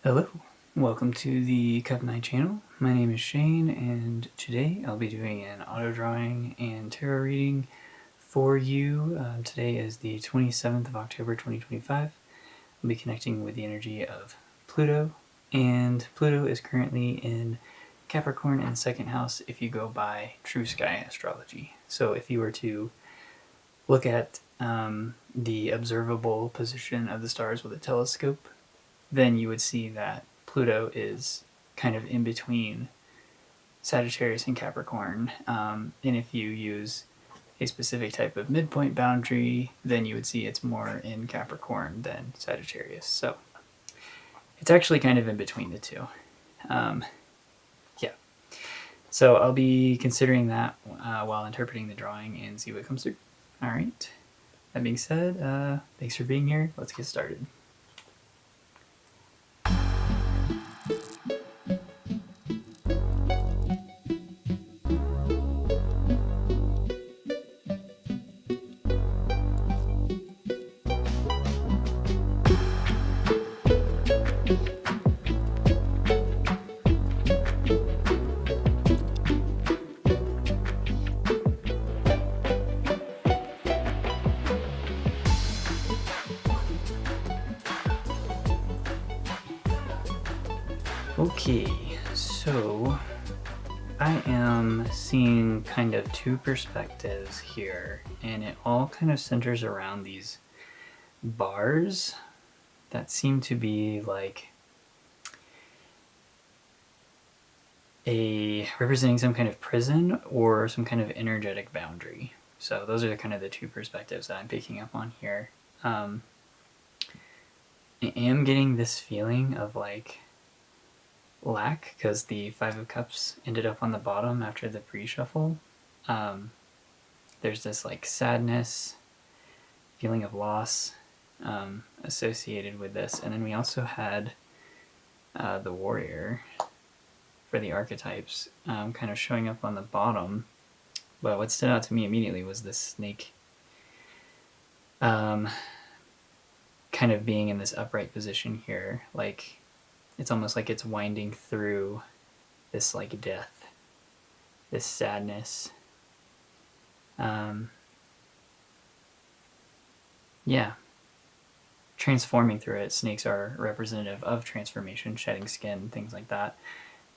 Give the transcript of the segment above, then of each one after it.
Hello, welcome to the Cup Night channel. My name is Shane, and today I'll be doing an auto drawing and tarot reading for you. Today is the 27th of October 2025. I'll be connecting with the energy of Pluto, and Pluto is currently in Capricorn in the second house if you go by True Sky astrology. So if you were to look at the observable position of the stars with a telescope, then you would see that Pluto is kind of in between Sagittarius and Capricorn. And if you use a specific type of midpoint boundary, then you would see it's more in Capricorn than Sagittarius. So it's actually kind of in between the two. Yeah. So I'll be considering that while interpreting the drawing and see what comes through. All right. That being said, thanks for being here. Let's get started. Okay, so I am seeing kind of two perspectives here, and it all kind of centers around these bars that seem to be like representing some kind of prison or some kind of energetic boundary. So those are kind of the two perspectives that I'm picking up on here. I am getting this feeling of like lack because the Five of Cups ended up on the bottom after the pre-shuffle. There's this like sadness, feeling of loss associated with this. And then we also had the warrior for the archetypes kind of showing up on the bottom. But what stood out to me immediately was this snake kind of being in this upright position here. Like it's almost like it's winding through this like death, this sadness. Yeah. Transforming through it. Snakes are representative of transformation, shedding skin, things like that.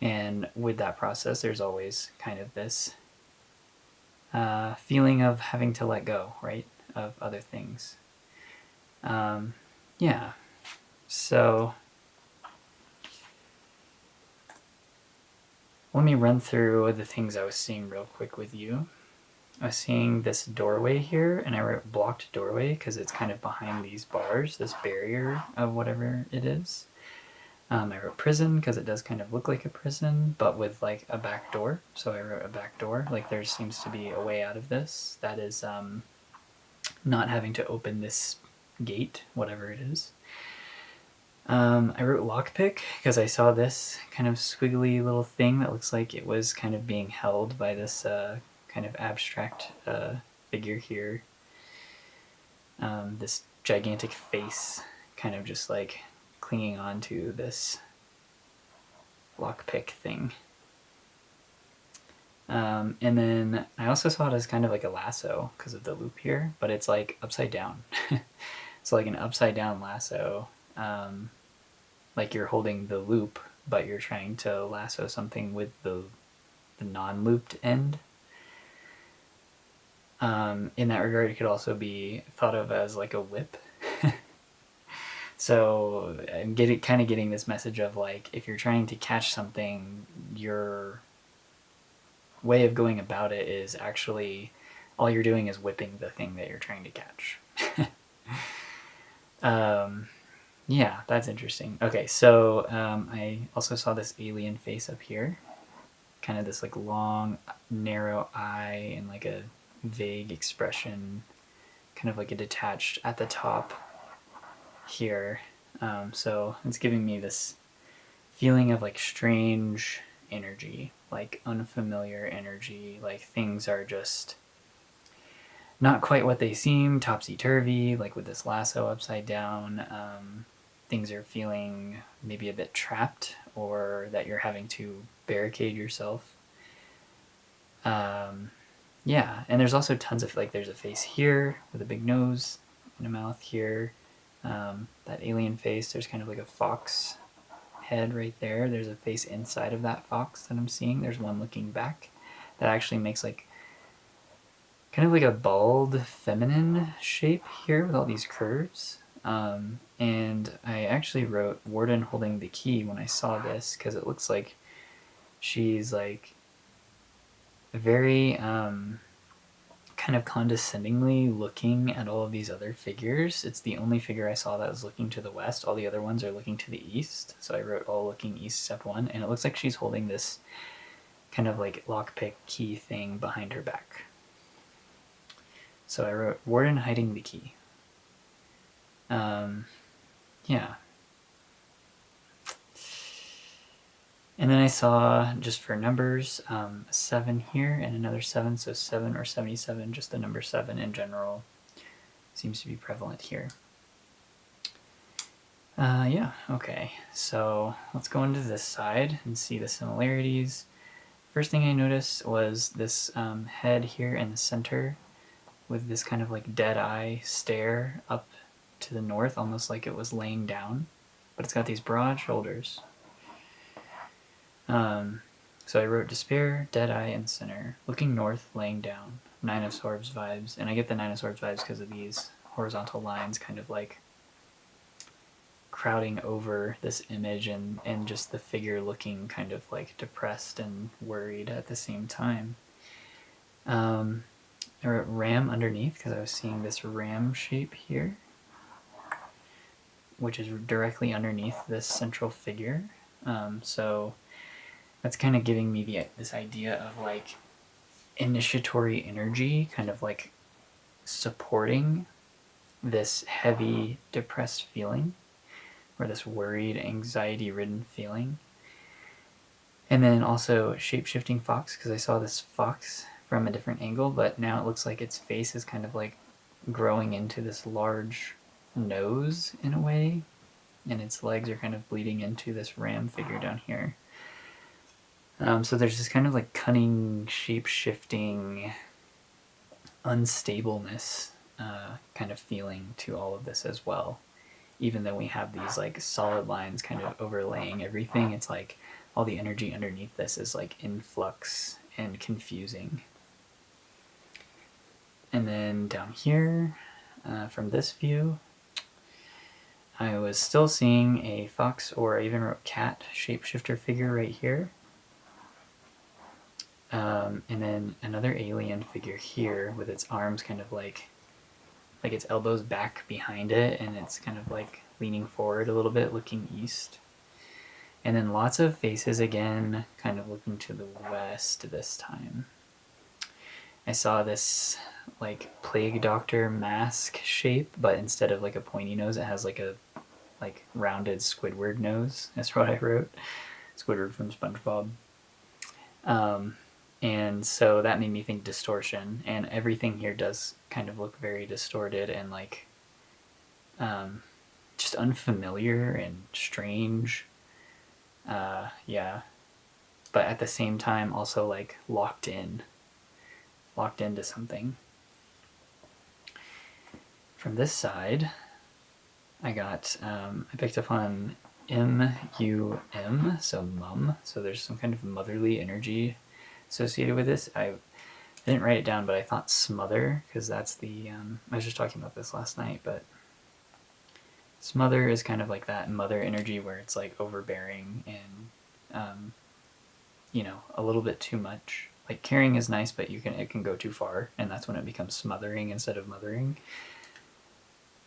And with that process, there's always kind of this feeling of having to let go, right, of other things. Yeah. So let me run through the things I was seeing real quick with you. I was seeing this doorway here, and I wrote blocked doorway because it's kind of behind these bars, this barrier of whatever it is. I wrote prison because it does kind of look like a prison, but with like a back door. So I wrote a back door, like there seems to be a way out of this. That is not having to open this gate, whatever it is. I wrote lockpick because I saw this kind of squiggly little thing that looks like it was kind of being held by this kind of abstract figure here. This gigantic face kind of just like clinging on to this lockpick thing. And then I also saw it as kind of like a lasso because of the loop here, but it's like upside down. It's like an upside down lasso. Like you're holding the loop, but you're trying to lasso something with the non-looped end. In that regard, it could also be thought of as like a whip. So I'm kind of getting this message of like, if you're trying to catch something, your way of going about it is actually all you're doing is whipping the thing that you're trying to catch. Yeah, that's interesting. Okay, so I also saw this alien face up here. Kind of this like long, narrow eye and like a vague expression. Kind of like a detached at the top here. So it's giving me this feeling of like strange energy, like unfamiliar energy, like things are just not quite what they seem, topsy-turvy, like with this lasso upside down. things are feeling maybe a bit trapped, or that you're having to barricade yourself. Yeah, and there's also tons of, like, there's a face here with a big nose and a mouth here. That alien face, there's kind of like a fox head right there. There's a face inside of that fox that I'm seeing. There's one looking back that actually makes like kind of like a bald feminine shape here with all these curves. And I actually wrote Warden holding the key when I saw this, because it looks like she's like very kind of condescendingly looking at all of these other figures. It's the only figure I saw that was looking to the west. All the other ones are looking to the east. So I wrote all looking east except one, and it looks like she's holding this kind of like lockpick key thing behind her back. So I wrote Warden hiding the key. Yeah. And then I saw, just for numbers, a 7 here and another 7, so 7 or 77, just the number 7 in general seems to be prevalent here. Yeah, okay, so let's go into this side and see the similarities. First thing I noticed was this head here in the center with this kind of like dead eye stare up to the north, almost like it was laying down, but it's got these broad shoulders. So I wrote despair, dead eye, and center, looking north, laying down. 9 of Swords vibes, and I get the 9 of Swords vibes because of these horizontal lines kind of like crowding over this image, and just the figure looking kind of like depressed and worried at the same time. I wrote ram underneath because I was seeing this ram shape here, which is directly underneath this central figure. So that's kind of giving me this idea of like initiatory energy, kind of like supporting this heavy, depressed feeling, or this worried, anxiety-ridden feeling. And then also shape-shifting fox, because I saw this fox from a different angle, but now it looks like its face is kind of like growing into this large nose in a way, and its legs are kind of bleeding into this ram figure down here. So there's this kind of like cunning, shape-shifting, unstableness kind of feeling to all of this as well. Even though we have these like solid lines kind of overlaying everything, it's like all the energy underneath this is like in flux and confusing. And then down here, from this view, I was still seeing a fox, or I even wrote cat shapeshifter figure right here. And then another alien figure here with its arms kind of like its elbows back behind it, and it's kind of like leaning forward a little bit, looking east. And then lots of faces again, kind of looking to the west this time. I saw this like plague doctor mask shape, but instead of like a pointy nose, it has like a rounded Squidward nose. That's what I wrote. Squidward from SpongeBob. And so that made me think distortion, and everything here does kind of look very distorted and like just unfamiliar and strange. Yeah, but at the same time also like locked into something. From this side, I got I picked up on M-U-M, so mum. So there's some kind of motherly energy associated with this. I didn't write it down, but I thought smother, because that's the I was just talking about this last night, but smother is kind of like that mother energy where it's like overbearing and you know, a little bit too much. Like caring is nice, but it can go too far, and that's when it becomes smothering instead of mothering.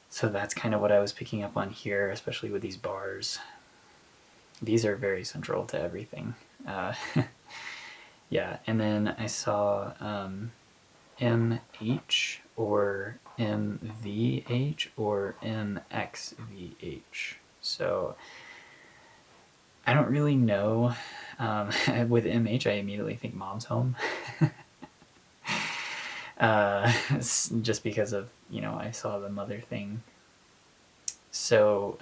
So that's kind of what I was picking up on here, especially with these bars. These are very central to everything. Yeah, and then I saw MH or MVH or MXVH. So I don't really know. With MH, I immediately think mom's home. Just because of, you know, I saw the mother thing. So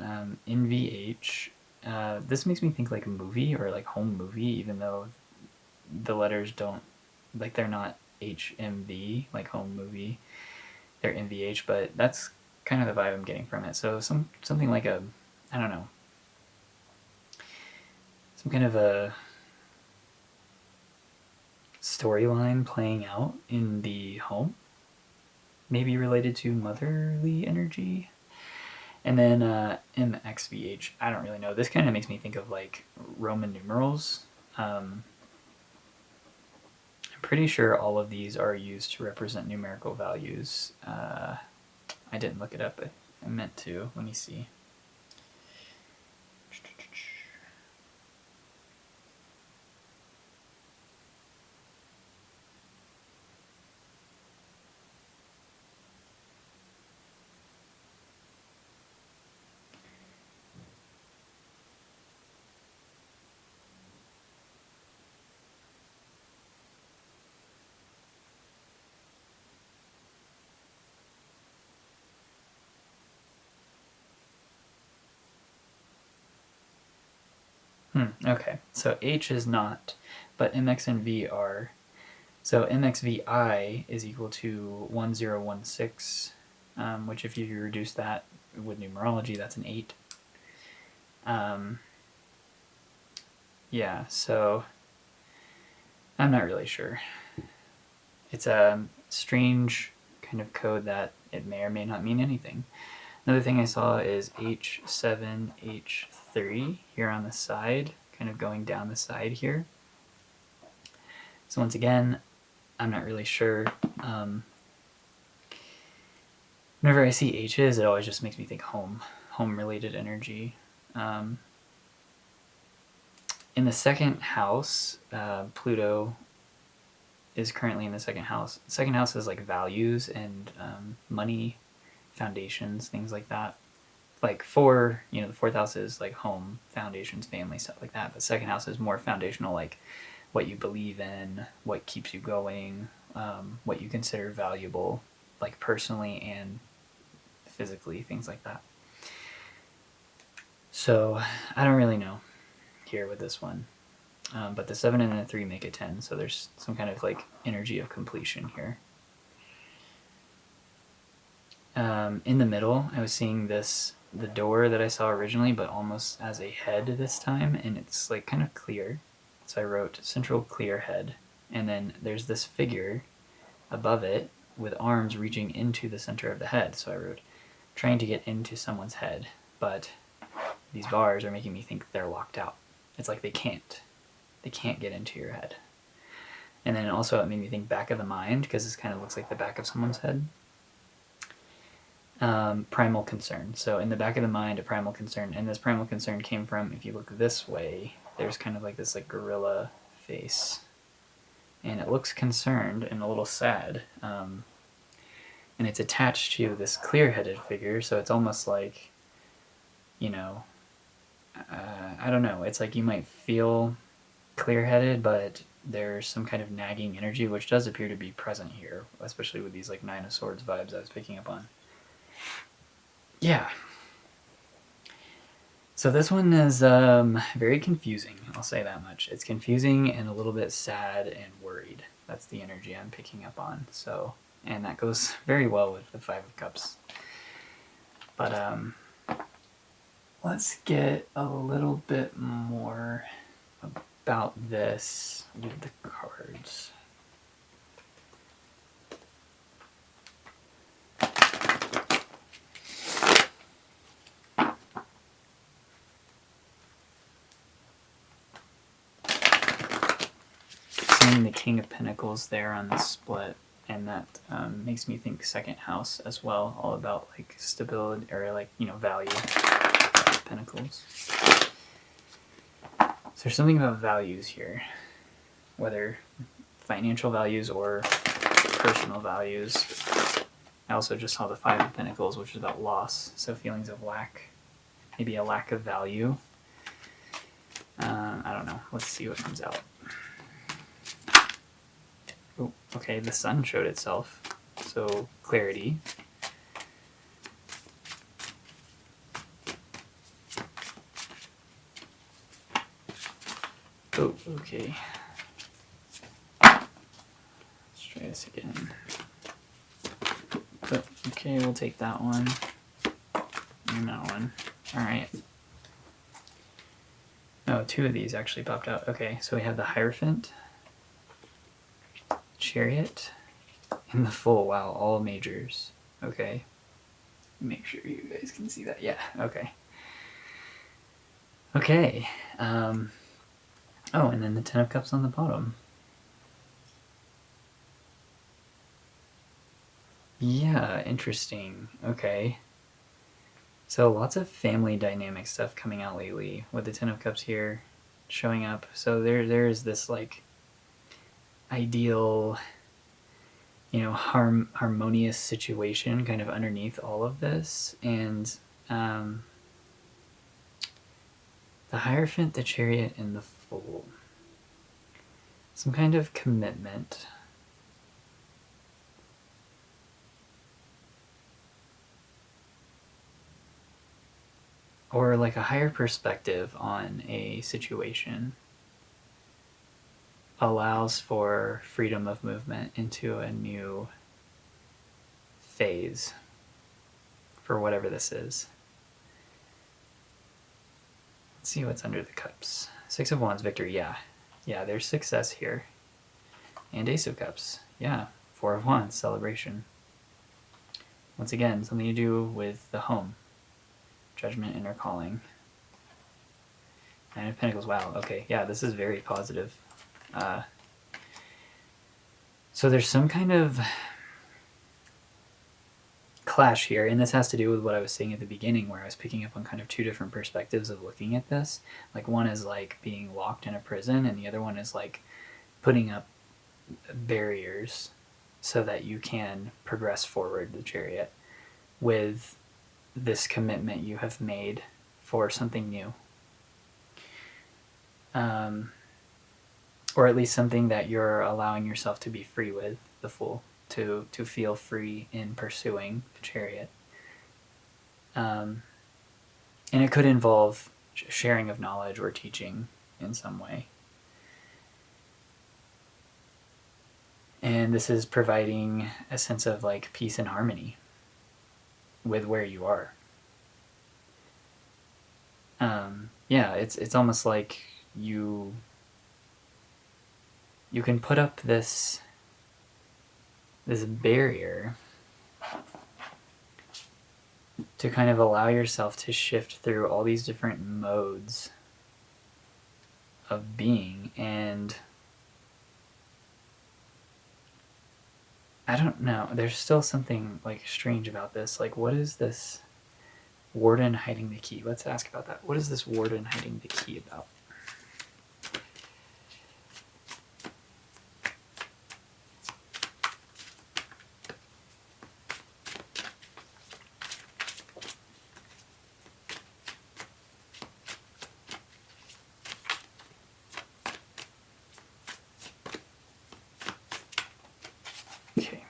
in VH, this makes me think like a movie or like home movie, even though the letters don't, like they're not HMV, like home movie. They're NVH, but that's kind of the vibe I'm getting from it. So something like a, I don't know, some kind of a storyline playing out in the home, maybe related to motherly energy. And then MXVH, I don't really know. This kind of makes me think of like Roman numerals. I'm pretty sure all of these are used to represent numerical values. I didn't look it up. I meant to. Let me see. Okay, so H is not, but MX and V are. So MXVI is equal to 1016, which if you reduce that with numerology, that's an 8. Yeah, so I'm not really sure. It's a strange kind of code that it may or may not mean anything. Another thing I saw is H7, H3 here on the side, kind of going down the side here. So once again, I'm not really sure. Whenever I see H's, it always just makes me think home-related energy. In the second house, Pluto is currently in the second house. The second house is like values and money, foundations, things like that. Like the fourth house is like home, foundations, family, stuff like that. But second house is more foundational, like what you believe in, what keeps you going, what you consider valuable, like personally and physically, things like that. So I don't really know here with this one. But the 7 and the 3 make a 10, so there's some kind of like energy of completion here. In the middle, I was seeing the door that I saw originally, but almost as a head this time, and it's like kind of clear. So I wrote central clear head, and then there's this figure above it with arms reaching into the center of the head. So I wrote trying to get into someone's head, but these bars are making me think they're locked out. It's like they can't get into your head. And then also it made me think back of the mind, because this kind of looks like the back of someone's head. Primal concern. So in the back of the mind, a primal concern. And this primal concern came from, if you look this way, there's kind of like this like gorilla face. And it looks concerned and a little sad. And it's attached to this clear-headed figure, so it's almost like, I don't know. It's like you might feel clear-headed, but there's some kind of nagging energy, which does appear to be present here, especially with these like Nine of Swords vibes I was picking up on. Yeah. So this one is very confusing, I'll say that much. It's confusing and a little bit sad and worried. That's the energy I'm picking up on. So, and that goes very well with the Five of Cups. But let's get a little bit more about this with the cards. Seeing the King of Pentacles there on the split, and that makes me think second house as well, all about like stability or like, value. Pentacles. So there's something about values here, whether financial values or personal values. I also just saw the Five of Pentacles, which is about loss, so feelings of lack, maybe a lack of value. I don't know. Let's see what comes out. Oh, okay, the sun showed itself, so clarity. Oh, okay. Let's try this again. Oh, okay, we'll take that one. And that one. Alright. Oh, two of these actually popped out. Okay, so we have the Hierophant, Chariot, and the Fool. Wow, all majors. Okay. Make sure you guys can see that. Yeah, okay. Okay. Oh, and then the Ten of Cups on the bottom. Yeah, interesting. Okay. So lots of family dynamic stuff coming out lately with the Ten of Cups here showing up. So there is this like ideal, you know, harmonious situation kind of underneath all of this. And the Hierophant, the Chariot, and the Fool. Some kind of commitment. Or like a higher perspective on a situation allows for freedom of movement into a new phase for whatever this is. Let's see what's under the cups. Six of Wands, victory, yeah. Yeah, there's success here. And Ace of Cups, yeah. Four of Wands, celebration. Once again, something to do with the home. Judgment, inner calling. Nine of Pentacles, wow, okay, yeah, this is very positive. So there's some kind of clash here, and this has to do with what I was saying at the beginning, where I was picking up on kind of two different perspectives of looking at this. Like one is like being locked in a prison, and the other one is like putting up barriers so that you can progress forward, the Chariot, with this commitment you have made for something new. Or at least something that you're allowing yourself to be free with, the Fool, to feel free in pursuing the Chariot. And it could involve sharing of knowledge or teaching in some way. And this is providing a sense of like peace and harmony with where you are. Yeah, it's almost like you can put up this barrier to kind of allow yourself to shift through all these different modes of being. And I don't know, there's still something like strange about this. Like, what is this Warden hiding the key? Let's ask about that. What is this Warden hiding the key about? Okay.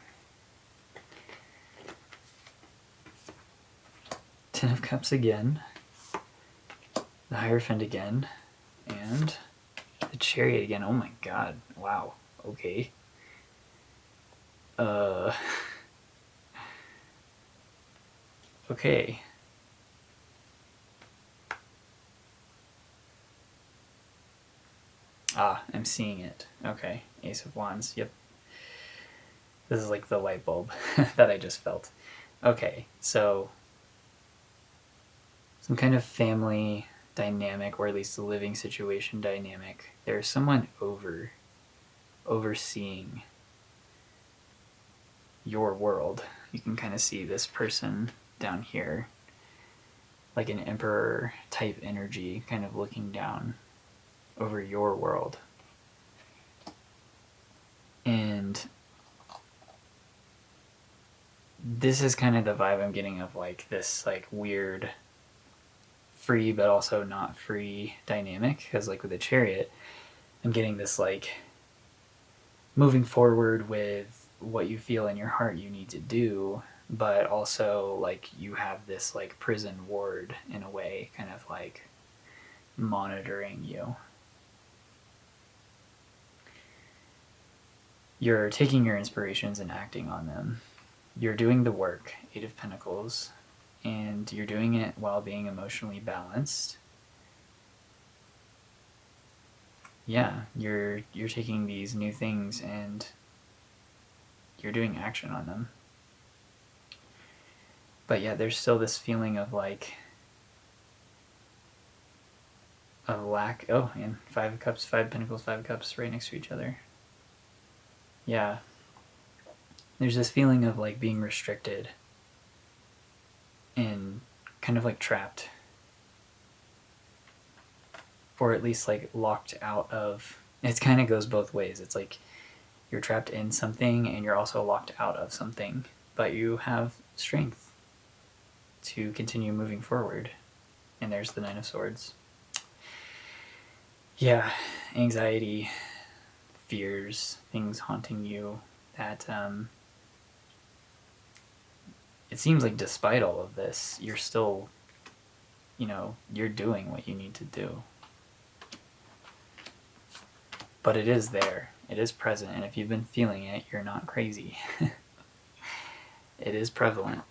Ten of Cups again. The Hierophant again. And the Chariot again. Oh my god. Wow. Okay. Okay. Ah, I'm seeing it. Okay. Ace of Wands. Yep. This is like the light bulb that I just felt. Okay, so some kind of family dynamic, or at least a living situation dynamic. There's someone overseeing your world. You can kind of see this person down here, like an emperor type energy, kind of looking down over your world. And this is kind of the vibe I'm getting of like this like weird free but also not free dynamic, because like with the Chariot, I'm getting this like moving forward with what you feel in your heart you need to do, but also like you have this like prison ward in a way, kind of like monitoring you. you're taking your inspirations and acting on them. You're doing the work, Eight of Pentacles, and you're doing it while being emotionally balanced. Yeah, you're taking these new things and you're doing action on them. But yeah, there's still this feeling of like of lack. Oh, and Five of Cups, Five of Pentacles, Five of Cups right next to each other. Yeah. There's this feeling of like being restricted and kind of like trapped. Or at least like locked out of. It kind of goes both ways. It's like you're trapped in something and you're also locked out of something, but you have strength to continue moving forward. And there's the Nine of Swords. Yeah, anxiety, fears, things haunting you that it seems like despite all of this, you're still, you're doing what you need to do. But it is there. It is present, and if you've been feeling it, you're not crazy. It is prevalent.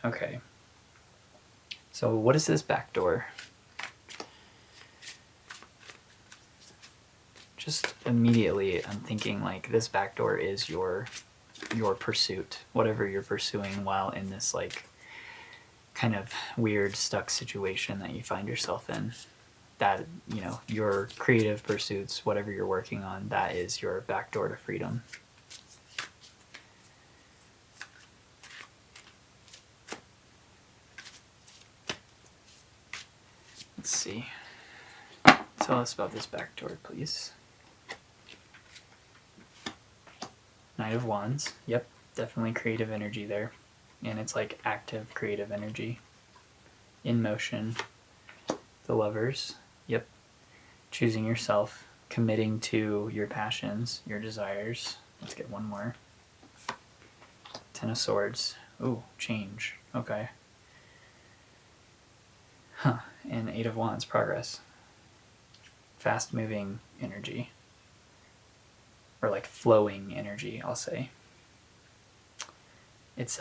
Okay. So what is this back door? Just immediately I'm thinking like this back door is your pursuit, whatever you're pursuing while in this like kind of weird stuck situation that you find yourself in. That, your creative pursuits, whatever you're working on, that is your back door to freedom. Let's see. Tell us about this back door, please. Knight of Wands. Yep, definitely creative energy there. And it's like active creative energy. In motion. The Lovers. Yep. Choosing yourself. Committing to your passions, your desires. Let's get one more. Ten of Swords. Ooh, change. Okay. Huh. And Eight of Wands. Progress. Fast-moving energy. Or like flowing energy, I'll say. It's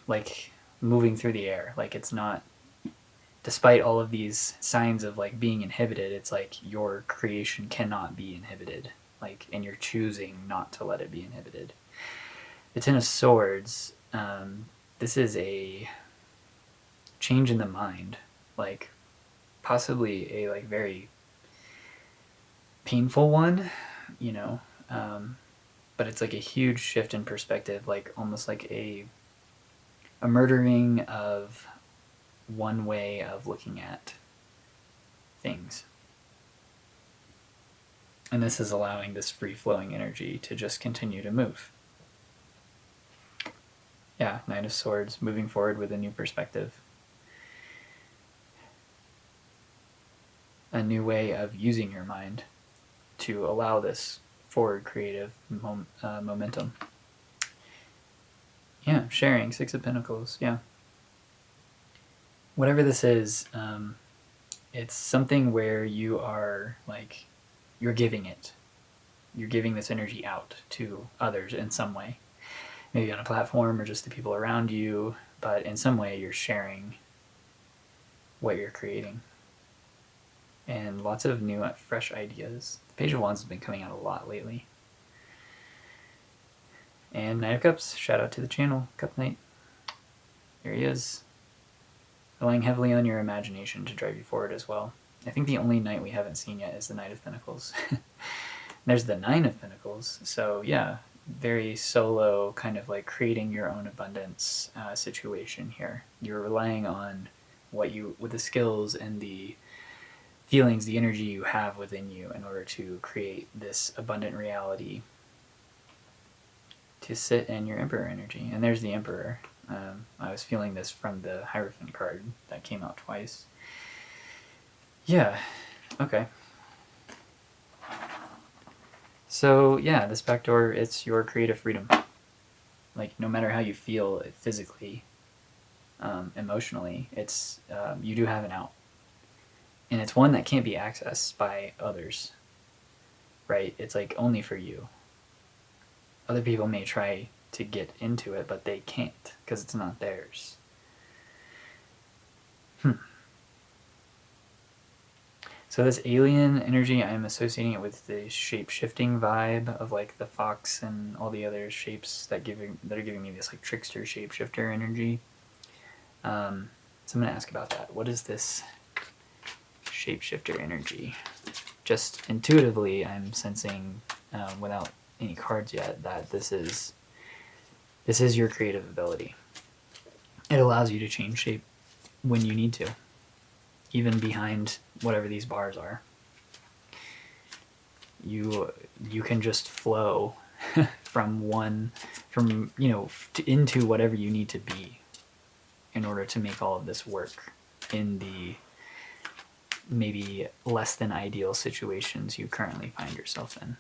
like moving through the air. Like it's not, despite all of these signs of like being inhibited, it's like your creation cannot be inhibited. Like, and you're choosing not to let it be inhibited. The Ten of Swords, this is a change in the mind. Like possibly a like very painful one, but it's like a huge shift in perspective, like almost like a murdering of one way of looking at things. And this is allowing this free-flowing energy to just continue to move. Yeah, Knight of Swords, moving forward with a new perspective. A new way of using your mind to allow this forward creative momentum. Yeah, sharing, Six of Pentacles, yeah. Whatever this is, it's something where you are like, you're giving it. You're giving this energy out to others in some way. Maybe on a platform or just the people around you, but in some way you're sharing what you're creating. And lots of new, fresh ideas. The Page of Wands has been coming out a lot lately. And Knight of Cups, shout out to the channel, Cup Knight. There he is. Relying heavily on your imagination to drive you forward as well. I think the only knight we haven't seen yet is the Knight of Pentacles. There's the Nine of Pentacles, so yeah, very solo, kind of like creating your own abundance situation here. You're relying on with the skills and the feelings, the energy you have within you in order to create this abundant reality, to sit in your Emperor energy. And there's the Emperor. I was feeling this from the Hierophant card that came out twice. Yeah, okay. So yeah, this back door, it's your creative freedom. Like no matter how you feel physically, emotionally, it's you do have an out. And it's one that can't be accessed by others. right? It's like only for you. Other people may try to get into it, but they can't because it's not theirs. So this alien energy, I'm associating it with the shape-shifting vibe of like the fox and all the other shapes that are giving me this like trickster shapeshifter energy. So I'm gonna ask about that. What is this shapeshifter energy? Just intuitively, I'm sensing, without any cards yet, that this is your creative ability. It allows you to change shape when you need to, even behind whatever these bars are. You can just flow into whatever you need to be in order to make all of this work in the maybe less than ideal situations you currently find yourself in.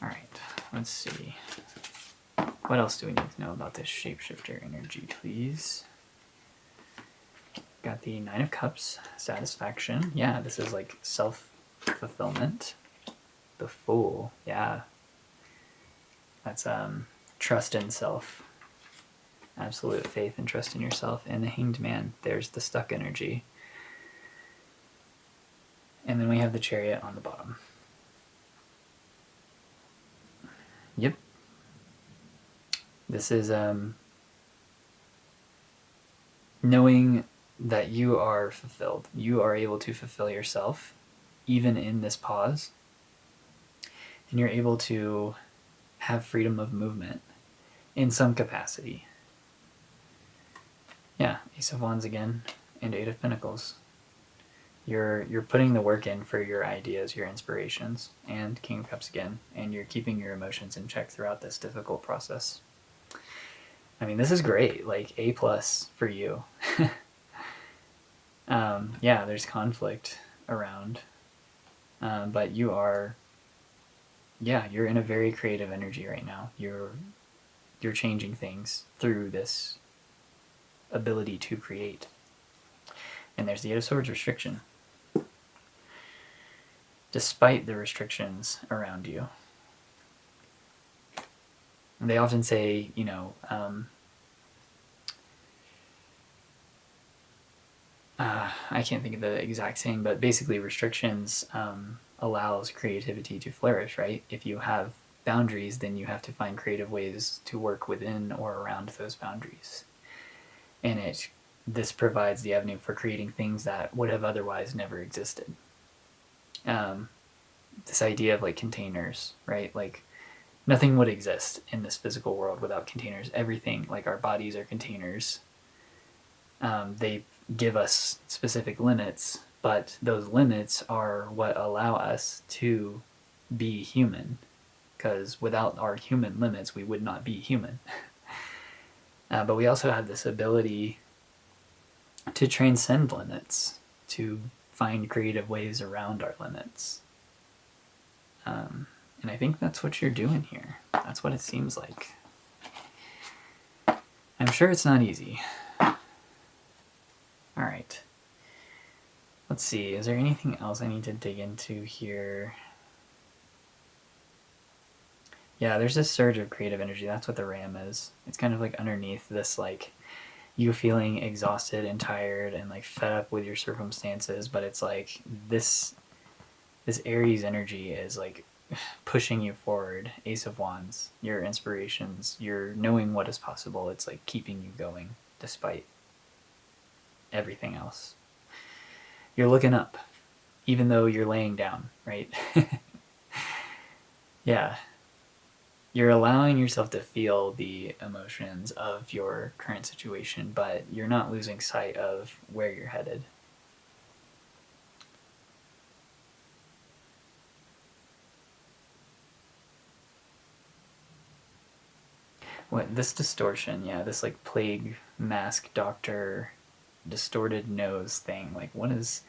All right, let's see. What else do we need to know about this shapeshifter energy, please? Got the Nine of Cups, satisfaction. Yeah, this is like self-fulfillment. The Fool, yeah. That's trust in self. Absolute faith and trust in yourself. And the Hanged Man, there's the stuck energy. And then we have the Chariot on the bottom. Yep. This is knowing that you are fulfilled. You are able to fulfill yourself, even in this pause. And you're able to have freedom of movement in some capacity. Yeah, Ace of Wands again, and Eight of Pentacles. You're putting the work in for your ideas, your inspirations, and King of Cups again, and you're keeping your emotions in check throughout this difficult process. I mean, this is great, like A+ for you. Yeah, there's conflict around, but you're in a very creative energy right now. You're changing things through this ability to create. And there's the Eight of Swords, restriction. Despite the restrictions around you. And they often say, I can't think of the exact saying, but basically restrictions allows creativity to flourish, right? If you have boundaries, then you have to find creative ways to work within or around those boundaries. And this provides the avenue for creating things that would have otherwise never existed. This idea of like containers, right? Like nothing would exist in this physical world without containers. Everything, like our bodies are containers. They give us specific limits, but those limits are what allow us to be human. Because without our human limits, we would not be human. But we also have this ability to transcend limits, to find creative ways around our limits. And I think that's what you're doing here. That's what it seems like. I'm sure it's not easy. All right. Let's see. Is there anything else I need to dig into here? Yeah, there's this surge of creative energy. That's what the ram is. It's kind of like underneath this, like, you feeling exhausted and tired and like fed up with your circumstances, but it's like this Aries energy is like pushing you forward. Ace of Wands, your inspirations, your knowing what is possible. It's like keeping you going despite everything else. You're looking up, even though you're laying down, right? Yeah. You're allowing yourself to feel the emotions of your current situation, but you're not losing sight of where you're headed. What, this distortion, yeah, this like plague mask doctor distorted nose thing, like what is...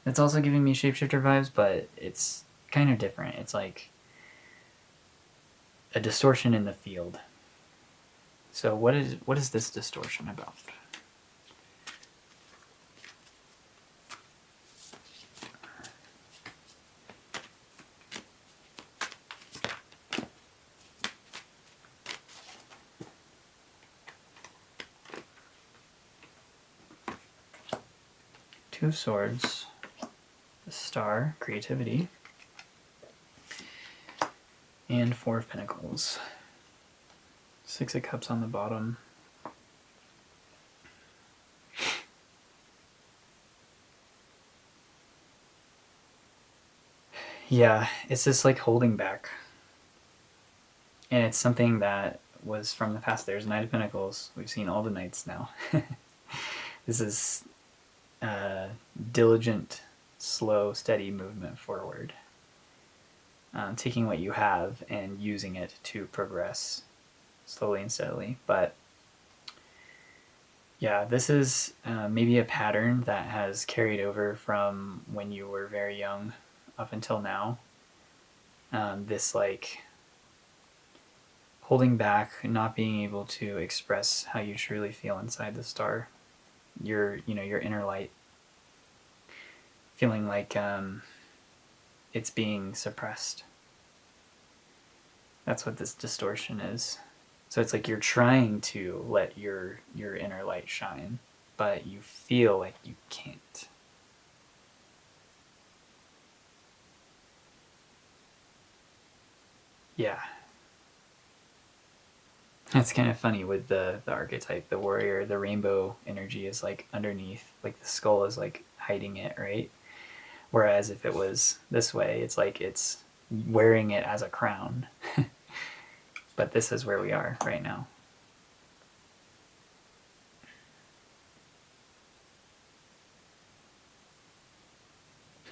It's also giving me shapeshifter vibes, but it's kind of different. It's like a distortion in the field. So what is this distortion about? Two of Swords, the Star, creativity, and Four of Pentacles. Six of Cups on the bottom. Yeah, it's just like holding back. And it's something that was from the past. There's Knight of Pentacles. We've seen all the Knights now. This is diligent, slow, steady movement forward. Taking what you have and using it to progress slowly and steadily. But yeah, this is maybe a pattern that has carried over from when you were very young up until now. This like holding back, not being able to express how you truly feel inside the star, your inner light, feeling like it's being suppressed. That's what this distortion is. So it's like you're trying to let your inner light shine, but you feel like you can't. Yeah. That's kind of funny with the archetype, the warrior. The rainbow energy is like underneath, like the skull is like hiding it, right? Whereas if it was this way, it's like it's wearing it as a crown. But this is where we are right now.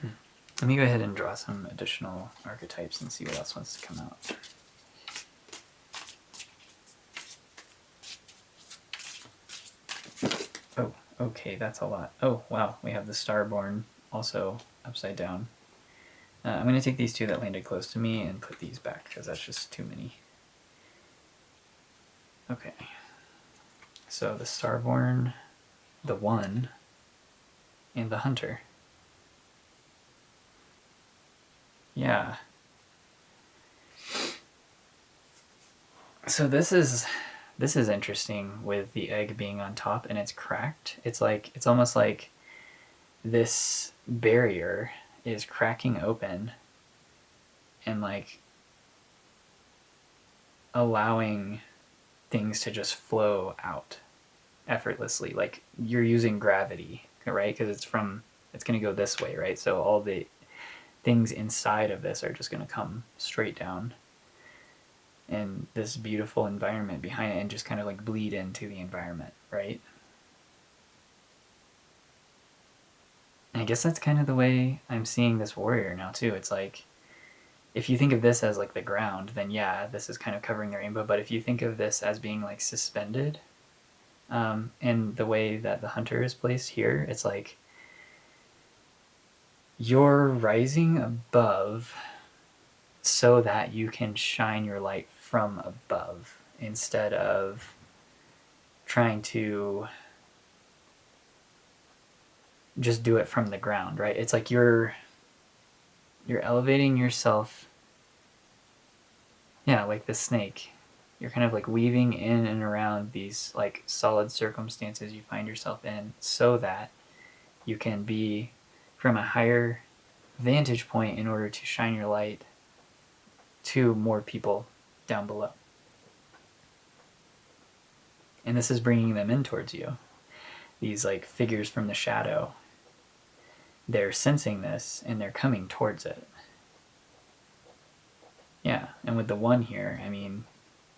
Let me go ahead and draw some additional archetypes and see what else wants to come out. Oh, okay, that's a lot. Oh, wow, we have the Starborn also upside down. I'm going to take these two that landed close to me and put these back because that's just too many. Okay. So the Starborn, the One, and the Hunter. Yeah. So this is interesting with the egg being on top and it's cracked. It's almost like this barrier is cracking open and like allowing things to just flow out effortlessly. Like you're using gravity, right? Because it's going to go this way, right? So all the things inside of this are just going to come straight down. And this beautiful environment behind it and just kind of like bleed into the environment, right? And I guess that's kind of the way I'm seeing this warrior now too. It's like, if you think of this as like the ground, then yeah, this is kind of covering the rainbow. But if you think of this as being like suspended, and the way that the hunter is placed here, it's like you're rising above so that you can shine your light from above instead of trying to just do it from the ground, right? It's like you're elevating yourself. Yeah, like the snake. You're kind of like weaving in and around these like solid circumstances you find yourself in so that you can be from a higher vantage point in order to shine your light to more people down below. And this is bringing them in towards you. These like figures from the shadow, they're sensing this and they're coming towards it. Yeah, and with the One here, I mean,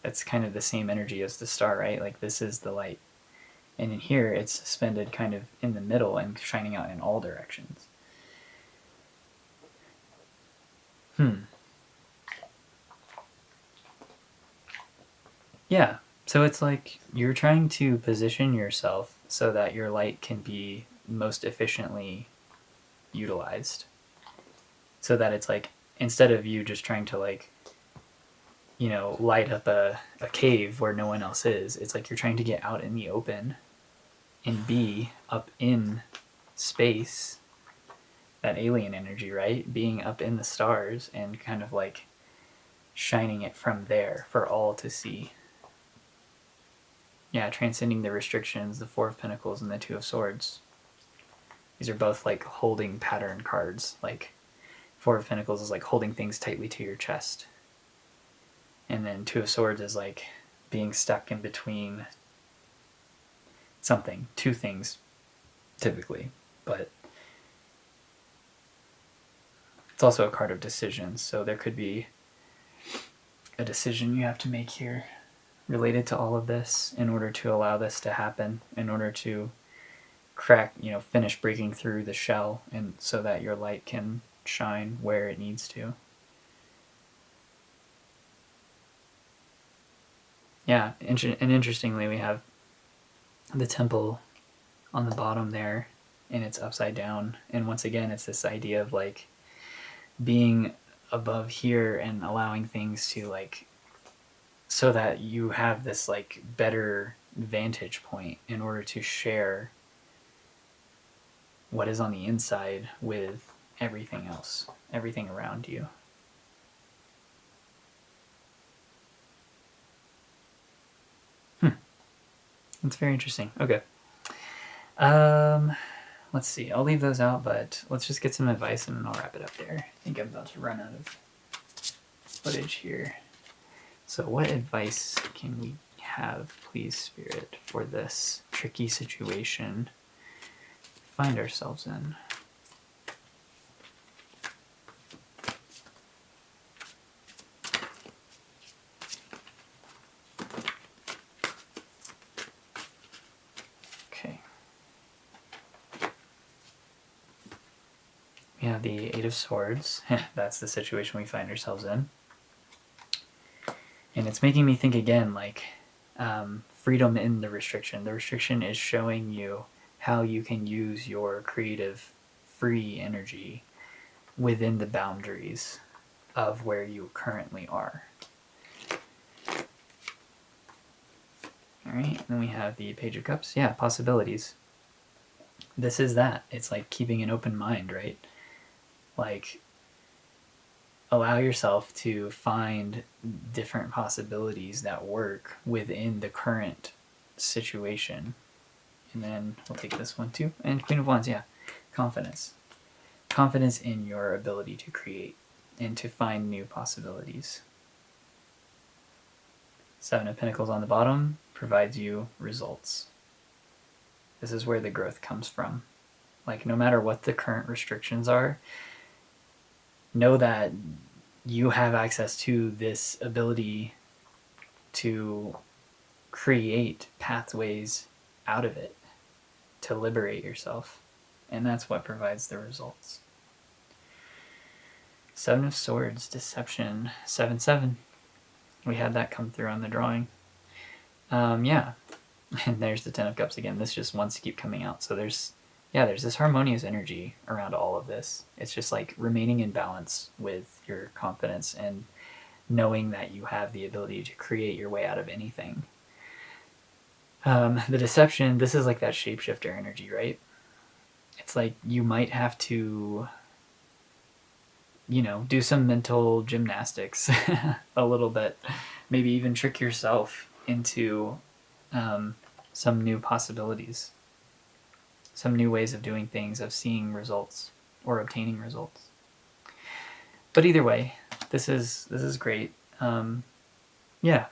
that's kind of the same energy as the star, right? Like this is the light. And in here, it's suspended kind of in the middle and shining out in all directions. Yeah, so it's like you're trying to position yourself so that your light can be most efficiently utilized. So that it's like, instead of you just trying to like, light up a cave where no one else is, it's like you're trying to get out in the open and be up in space, that alien energy, right? Being up in the stars and kind of like shining it from there for all to see. Yeah, transcending the restrictions, the Four of Pentacles and the Two of Swords. These are both like holding pattern cards. Like Four of Pentacles is like holding things tightly to your chest. And then Two of Swords is like being stuck in between something, two things typically. But it's also a card of decisions, so there could be a decision you have to make here related to all of this in order to allow this to happen, in order to crack, finish breaking through the shell, and so that your light can shine where it needs to. Yeah, and interestingly, we have the temple on the bottom there, and it's upside down. And once again, it's this idea of like being above here and allowing things to like, so that you have this like better vantage point in order to share what is on the inside with everything else, everything around you. That's very interesting. Okay. Let's see. I'll leave those out, but let's just get some advice and then I'll wrap it up there. I think I'm about to run out of footage here. So what advice can we have, please, Spirit, for this tricky situation we find ourselves in? We have the Eight of Swords. That's the situation we find ourselves in. And it's making me think again, like, freedom in the restriction. The restriction is showing you how you can use your creative, free energy within the boundaries of where you currently are. All right, and then we have the Page of Cups. Yeah, possibilities. This is that. It's like keeping an open mind, right? Like, allow yourself to find different possibilities that work within the current situation. And then we'll take this one too. And Queen of Wands, yeah. Confidence. Confidence in your ability to create and to find new possibilities. Seven of Pentacles on the bottom provides you results. This is where the growth comes from. Like, no matter what the current restrictions are, know that you have access to this ability to create pathways out of it, to liberate yourself. And that's what provides the results. Seven of Swords, Deception, 7-7. We had that come through on the drawing. Yeah. And there's the Ten of Cups again. This just wants to keep coming out. So there's this harmonious energy around all of this. It's just like remaining in balance with your confidence and knowing that you have the ability to create your way out of anything. The Deception, this is like that shapeshifter energy, right? It's like you might have to, do some mental gymnastics a little bit. Maybe even trick yourself into some new possibilities. Some new ways of doing things, of seeing results or obtaining results. But either way, this is great. Yeah,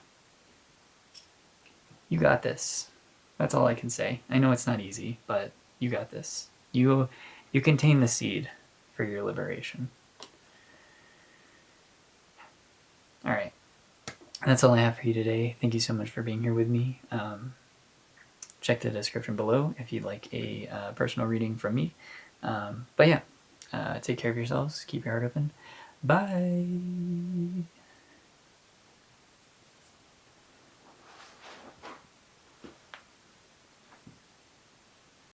you got this. That's all I can say. I know it's not easy, but you got this. You contain the seed for your liberation. All right, that's all I have for you today. Thank you so much for being here with me. Check the description below if you'd like a personal reading from me. But yeah, take care of yourselves. Keep your heart open. Bye.